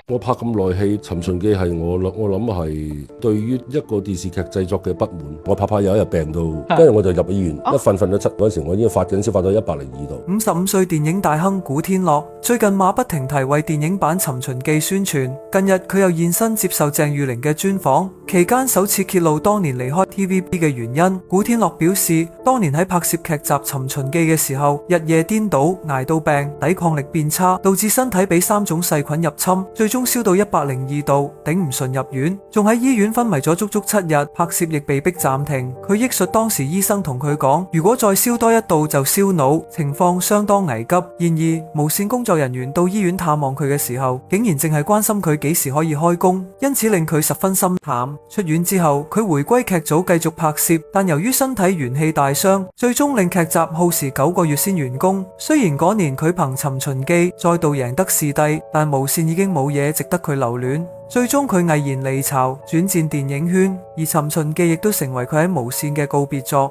我拍咁耐戲，《尋秦記》係我諗係對於一個電視劇製作嘅不滿。我拍有一日病到，跟住我就入醫院，一瞓到7嗰陣時，我已經發緊燒，發到102度。55歲電影大亨古天樂最近馬不停蹄為電影版《尋秦記》宣傳。近日佢又現身接受鄭裕玲嘅專訪，期間首次揭露當年離開 TVB 嘅原因。古天樂表示，當年喺拍攝劇集《尋秦記》嘅時候，日夜顛倒，捱到病，抵抗力變差，導致身體俾3種細菌入侵，最終燒到102度，頂唔順入院，仲喺醫院昏迷咗足足7日，拍攝亦被迫暫停。佢憶述當時醫生同佢講，如果再燒多1度就燒腦，情況相當危急。然而無線工作人員到醫院探望佢嘅時候，竟然淨係關心佢幾時可以開工，因此令佢十分心淡。出院之後，佢回歸劇組繼續拍攝，但由於身體元氣大傷，最終令劇集耗時9個月先完工。雖然嗰年佢憑《尋秦記》再度贏得視帝，但無線已經冇嘢值得佢留戀。最終佢毅然離巢，轉戰電影圈，而《尋秦記》亦都成為佢喺無線嘅告別作。